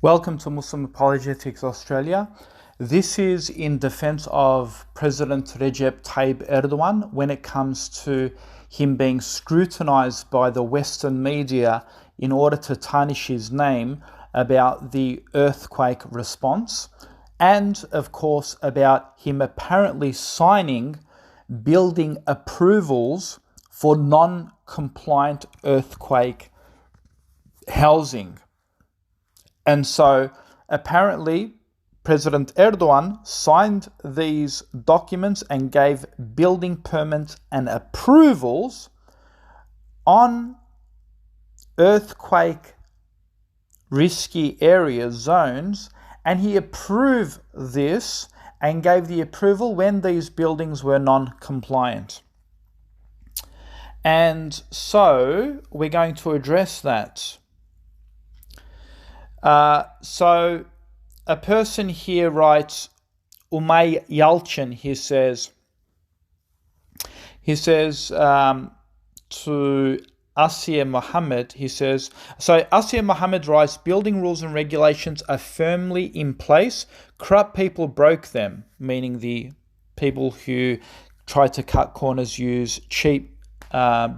Welcome to Muslim Apologetics Australia. This is in defense of President Recep Tayyip Erdoğan when it comes to him being scrutinized by the Western media in order to tarnish his name about the earthquake response, and of course about him apparently signing building approvals for non-compliant earthquake housing. And so apparently President Erdoğan signed these documents and gave building permits and approvals on earthquake risky area zones, and he approved this and gave the approval when these buildings were non-compliant. And so we're going to address that. So a person here writes, Umay Yalchin, he says to Asiya Mohammed, so Asiya Mohammed writes, building rules and regulations are firmly in place. Corrupt people broke them, meaning the people who try to cut corners, use cheap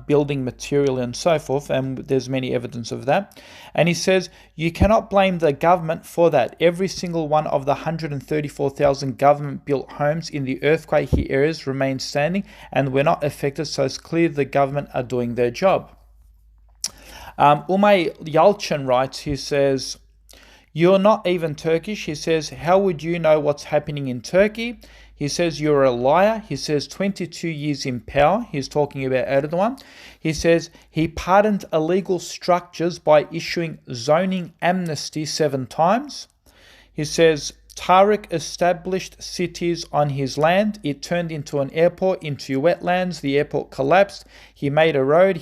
building material and so forth, and there's many evidence of that. And he says, you cannot blame the government for that. Every single one of the 134,000 government-built homes in the earthquake hit areas remain standing and were not affected, so it's clear the government are doing their job. Umay Yalchin writes, he says, you're not even Turkish. He says, how would you know what's happening in Turkey? He says, you're a liar. He says, 22 years in power. He's talking about Erdoğan. He says, he pardoned illegal structures by issuing zoning amnesty 7 times. He says, Tariq established cities on his land. It turned into an airport, into wetlands. The airport collapsed. He made a road.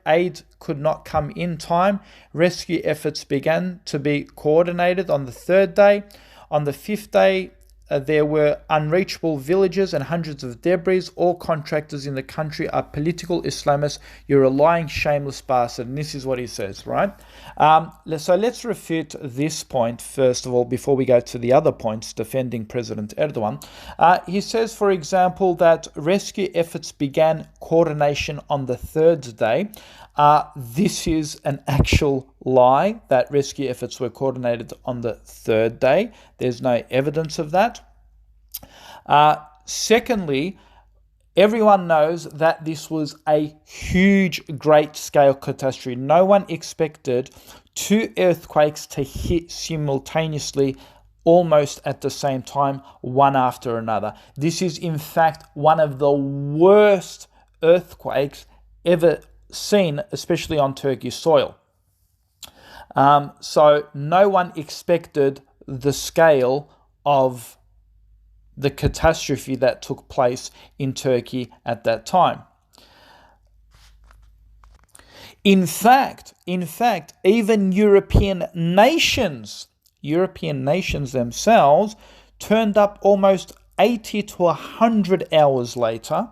Aid could not come in time. Rescue efforts began to be coordinated on the 3rd day. On the 5th day, there were unreachable villages and hundreds of debris. All contractors in the country are political Islamists. You're a lying, shameless bastard. And this is what he says, right? So let's refute this point, first of all, before we go to the other points defending President Erdoğan. He says, for example, that rescue efforts began coordination on the 3rd day. This is an actual lie, that rescue efforts were coordinated on the 3rd day. There's no evidence of that. Secondly, everyone knows that this was a huge, great-scale catastrophe. No one expected 2 earthquakes to hit simultaneously, almost at the same time, one after another. This is, in fact, one of the worst earthquakes ever seen, especially on Turkish soil. So no one expected the scale of the catastrophe that took place in Turkey at that time. In fact, even European nations themselves turned up almost 80 to 100 hours later.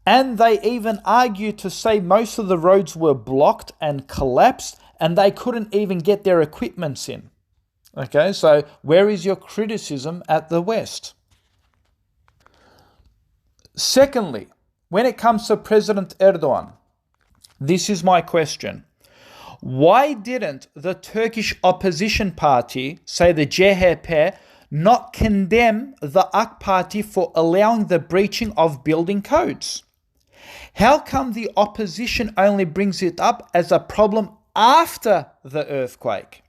And they even argued to say most of the roads were blocked and collapsed and they couldn't even get their equipments in. Okay, so where is your criticism at the West? Secondly, when it comes to President Erdoğan, this is my question. Why didn't the Turkish opposition party, say the CHP, not condemn the AK Party for allowing the breaching of building codes? How come the opposition only brings it up as a problem after the earthquake?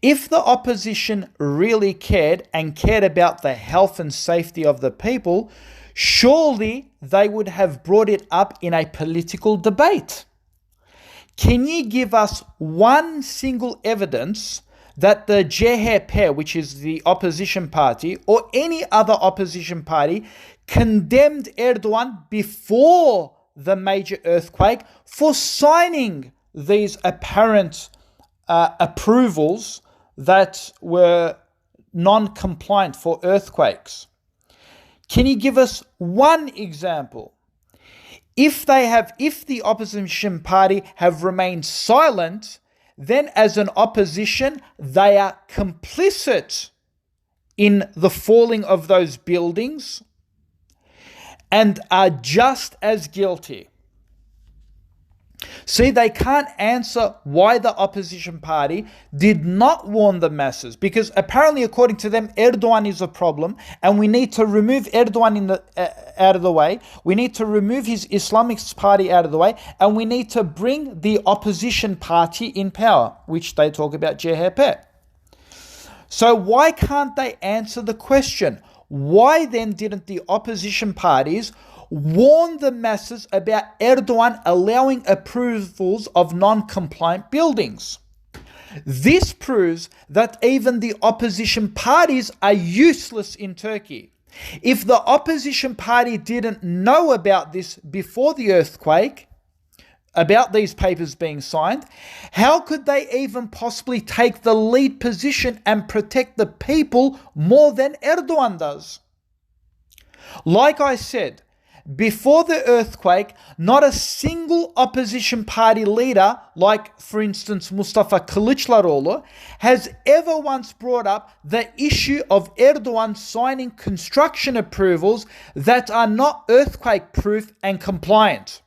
If the opposition really cared about the health and safety of the people, surely they would have brought it up in a political debate. Can you give us one single evidence that the CHP, which is the opposition party, or any other opposition party, condemned Erdoğan before the major earthquake for signing these apparent approvals that were non-compliant for earthquakes? Can you give us one example? If the opposition party have remained silent, then as an opposition, they are complicit in the falling of those buildings and are just as guilty. See, they can't answer why the opposition party did not warn the masses, because apparently, according to them, Erdoğan is a problem, and we need to remove Erdoğan out of the way. We need to remove his Islamic party out of the way, and we need to bring the opposition party in power, which they talk about CHP. So why can't they answer the question? Why then didn't the opposition parties warn the masses about Erdoğan allowing approvals of non-compliant buildings? This proves that even the opposition parties are useless in Turkey. If the opposition party didn't know about this before the earthquake, about these papers being signed, how could they even possibly take the lead position and protect the people more than Erdoğan does? Like I said, before the earthquake, not a single opposition party leader, like for instance Mustafa Kılıçdaroğlu, has ever once brought up the issue of Erdoğan signing construction approvals that are not earthquake proof and compliant.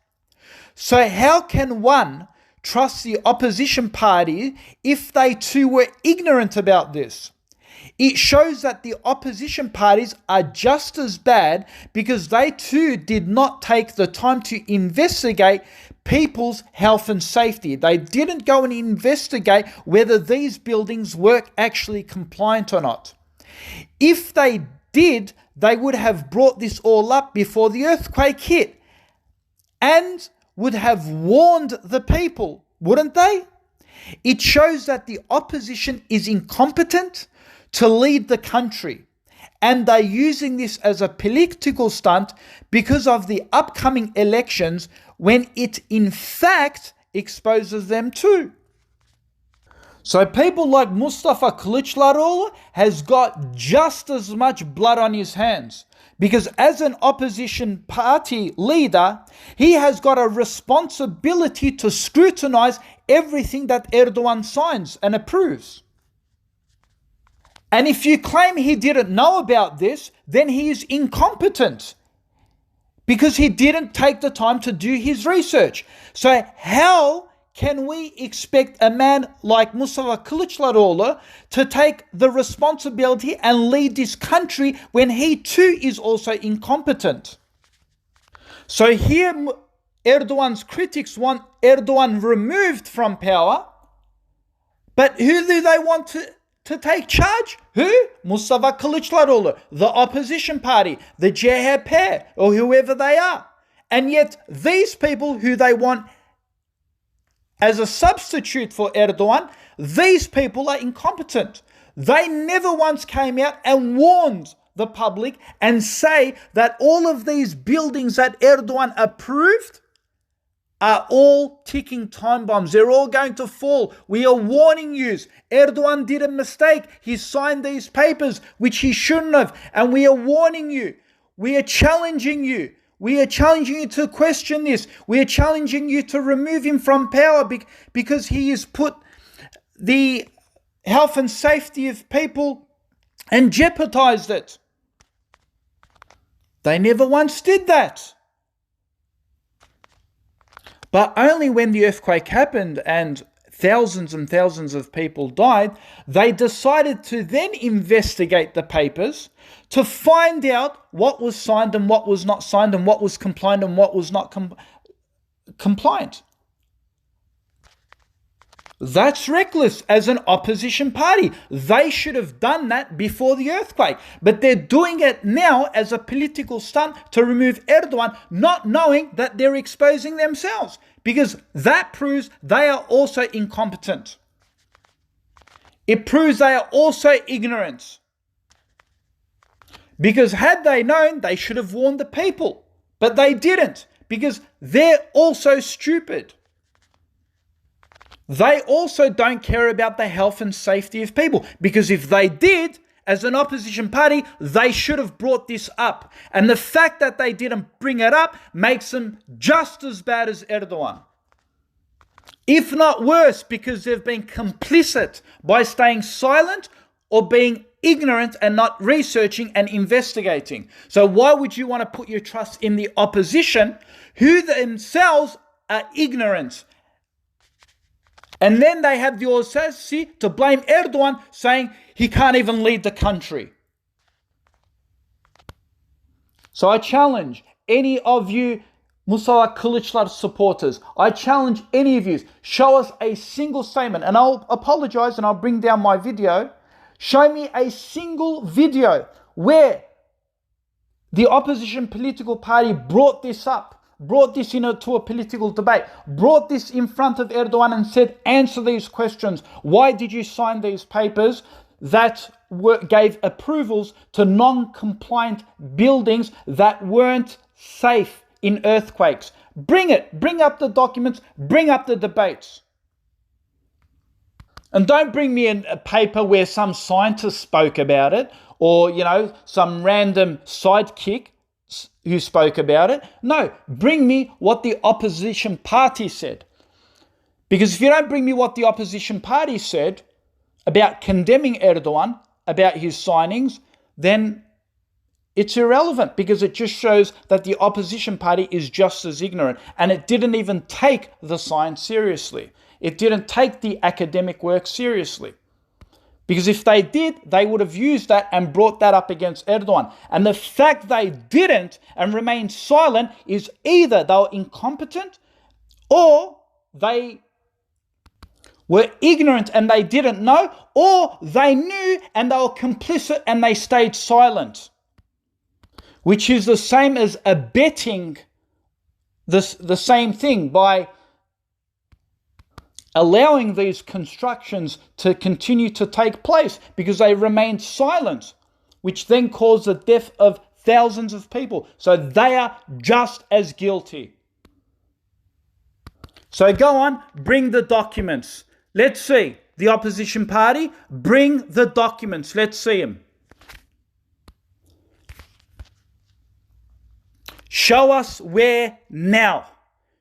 So how can one trust the opposition party if they too were ignorant about this? It shows that the opposition parties are just as bad because they too did not take the time to investigate people's health and safety. They didn't go and investigate whether these buildings were actually compliant or not. If they did, they would have brought this all up before the earthquake hit and would have warned the people, wouldn't they? It shows that the opposition is incompetent to lead the country, and they're using this as a political stunt because of the upcoming elections, when it in fact exposes them too. So people like Mustafa Kılıçdaroğlu has got just as much blood on his hands, because as an opposition party leader, he has got a responsibility to scrutinize everything that Erdoğan signs and approves. And if you claim he didn't know about this, then he is incompetent because he didn't take the time to do his research. So how can we expect a man like Mustafa Kılıçdaroğlu to take the responsibility and lead this country when he too is also incompetent? So here Erdoğan's critics want Erdoğan removed from power, but who do they want to take charge? Who? Mustafa Kılıçdaroğlu, the opposition party, the CHP, or whoever they are. And yet these people who they want as a substitute for Erdoğan, these people are incompetent. They never once came out and warned the public and say that all of these buildings that Erdoğan approved are all ticking time bombs. They're all going to fall. We are warning you. Erdoğan did a mistake. He signed these papers, which he shouldn't have. And we are warning you. We are challenging you. We are challenging you to question this. We are challenging you to remove him from power because he has put the health and safety of people and jeopardized it. They never once did that. But only when the earthquake happened and thousands and thousands of people died, they decided to then investigate the papers to find out what was signed and what was not signed and what was compliant and what was not compliant. That's reckless as an opposition party. They should have done that before the earthquake. But they're doing it now as a political stunt to remove Erdoğan, not knowing that they're exposing themselves. Because that proves they are also incompetent. It proves they are also ignorant. Because had they known, they should have warned the people. But they didn't, because they're also stupid. They also don't care about the health and safety of people, because if they did, as an opposition party, they should have brought this up. And the fact that they didn't bring it up makes them just as bad as Erdoğan. If not worse, because they've been complicit by staying silent or being ignorant and not researching and investigating. So why would you want to put your trust in the opposition who themselves are ignorant? And then they have the audacity to blame Erdoğan, saying he can't even lead the country. So I challenge any of you Mustafa Kılıçlar supporters, I challenge any of you, show us a single statement, and I'll apologize and I'll bring down my video. Show me a single video where the opposition political party brought this up, brought this into a political debate, brought this in front of Erdoğan and said, answer these questions. Why did you sign these papers that gave approvals to non-compliant buildings that weren't safe in earthquakes? Bring it. Bring up the documents. Bring up the debates. And don't bring me in a paper where some scientist spoke about it or, some random sidekick who spoke about it. No, bring me what the opposition party said. Because if you don't bring me what the opposition party said about condemning Erdoğan, about his signings, then it's irrelevant, because it just shows that the opposition party is just as ignorant, and it didn't even take the science seriously. It didn't take the academic work seriously. Because if they did, they would have used that and brought that up against Erdoğan. And the fact they didn't and remained silent is either they were incompetent or they were ignorant and they didn't know, or they knew and they were complicit and they stayed silent. Which is the same as abetting the same thing by allowing these constructions to continue to take place because they remained silent, which then caused the death of thousands of people. So they are just as guilty. So go on, bring the documents. Let's see. The opposition party, bring the documents. Let's see them. Show us where now.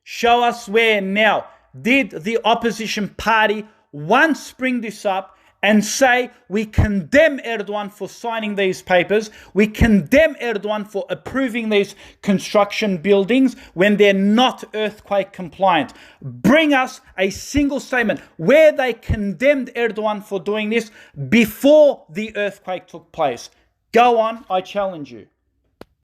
Show us where now. Did the opposition party once bring this up and say, we condemn Erdoğan for signing these papers, we condemn Erdoğan for approving these construction buildings when they're not earthquake compliant? Bring us a single statement where they condemned Erdoğan for doing this before the earthquake took place. Go on, I challenge you.